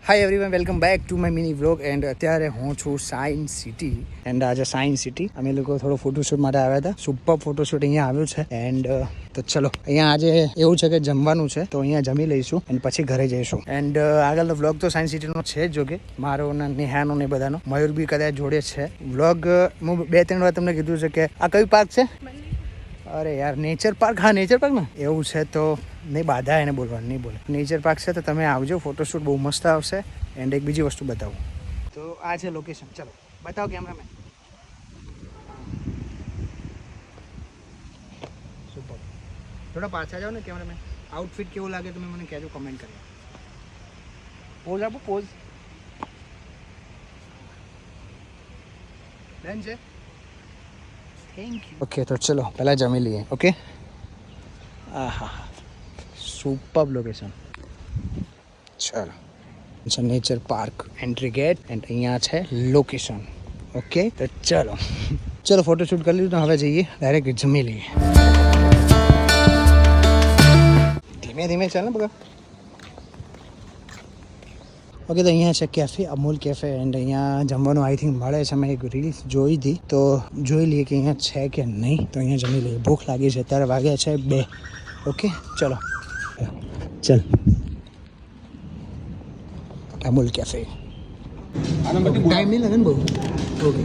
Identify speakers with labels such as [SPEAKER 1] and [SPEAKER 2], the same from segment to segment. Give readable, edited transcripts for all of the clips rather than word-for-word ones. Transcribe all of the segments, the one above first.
[SPEAKER 1] Hi everyone, welcome back to my mini vlog. And અત્યારે હું છું સાયન્સ સિટી. એન્ડ આજે સાયન્સ સિટી અમે લોકો થોડો ફોટોશૂટ માટે આવ્યા હતા. સુપર ફોટોશૂટ અહીંયા આવ્યું છે. એન્ડ તો ચલો, અહીંયા આજે એવું છે કે જમવાનું છે, તો અહીંયા જમી લઈશું અને પછી ઘરે જઈશું. એન્ડ આગળનો વ્લોગ તો સાયન્સ સિટીનો છે જ, જો કે મારો ને નેહાનો ને બધાનો. મયુર બી કદાચ જોડે છે. વ્લોગ હું 2-3 વાર તમને કીધું છે કે આ કયું પાર્ક છે? અરે યાર, નેચર પાર્ક. હા, નેચર પાર્ક ને એવું છે. તો નહીં બાધા એને બોલવાનું, નહીં બોલે. નેચર પાર્ક છે તો તમે આવજો, ફોટોશૂટ બહુ મસ્ત આવશે. એન્ડ એક બીજી વસ્તુ બતાવું તો આ છે લોકેશન. ચલો બતાવો કેમેરામેન. સુપર. થોડા પાછા જાઓ ને કેમેરામેન. આઉટફિટ કેવું લાગે તમે મને કહેજો કમેન્ટ કરી. પોઝ આપો, પોઝ. ડન છે. Thank you. ઓકે, તો ચલો પહેલાં જમી લઈએ. ઓકે. Aha, super location. ચલો, nature park entry gate and અહીંયા છે લોકેશન. ઓકે, તો ચલો ફોટોશૂટ કરી લીધું. હવે જઈએ ડાયરેક્ટ જમી લઈએ. ધીમે ધીમે ચાલ ને બગા. ઓકે, તો અહીંયા છે કેફે, અમૂલ કેફે. એન્ડ અહીંયા જમવાનું આઈ થિંક મળે છે. મેં એક રીલ્સ જોઈ હતી, તો જોઈ લઈએ કે અહીંયા છે કે નહીં. તો અહીંયા જમી લઈએ. ભૂખ લાગી છે. અત્યારે વાગ્યા છે 2. ઓકે, ચલો ચલ. અમૂલ કેફે. ટાઈમ નહીં લાગે ને બહુ. ઓકે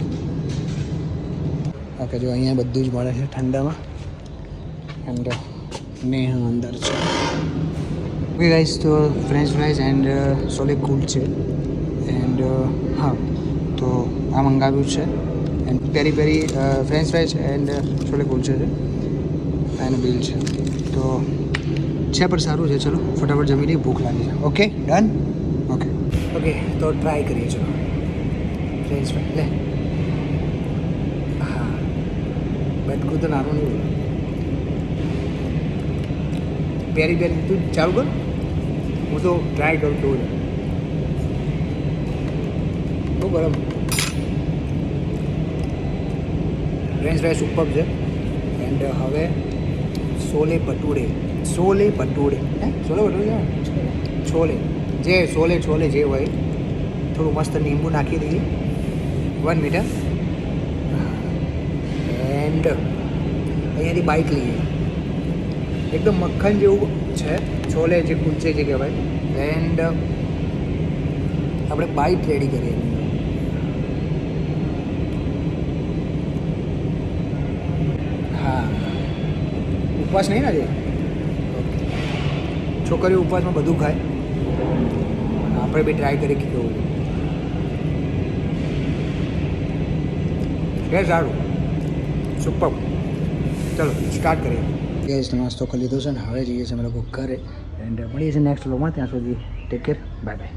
[SPEAKER 1] ઓકે, જો અહીંયા બધું જ મળે છે ઠંડામાં. એન્ડ નેહા અંદર છે. ઓકે ગાઈસ, તો French fries and chole kulche. And હા, તો આ મંગાવ્યું છે. And peri peri French fries and chole kulche છે. એનું બિલ છે. તો છે પણ સારું છે. ચલો ફટાફટ જમી લઈએ, ભૂખ લાગી છે. Okay, done. ઓકે ઓકે, તો ટ્રાય કરીએ. ચલો ફ્રેન્ચ ફ્રાઈઝ લે. હા, બટકું તો નાનું નહીં. પેરી પેરી તું ચાલુ કર, હું તો ટ્રાય કરું કેવું છે. બહુ બરાબર. ફ્રેન્ચ ફ્રાઈઝ સુપર છે. એન્ડ હવે છોલે ભટુરે. છોલે ભટુરે હે, છોલે ભટુરે છોલે જે છોલે છોલે જે હોય, થોડું મસ્ત લીંબુ નાખી દઈએ. 1 મિનિટ. એન્ડ અહીંયાથી બાઈક લઈએ. એકદમ મક્ખન જેવું છે. છોલે જે કુલચે જે કહેવાય. એન્ડ આપણે બાઈટ રેડી કરીએ. હા, ઉપવાસ નહીં ને આજે. છોકરીઓ ઉપવાસમાં બધું ખાય. આપણે બી ટ્રાય કરીએ કે કેવું છે. સારું, સુપર. ચલો સ્ટાર્ટ કરીએ. ગેસ નાસ્તો કરી લીધો છે ને હવે જઈએ છીએ અમે લોકો ઘરે. એન્ડ મળીએ છીએ નેક્સ્ટ વ્લોગમાં. ત્યાં સુધી ટેક કેર, બાય બાય.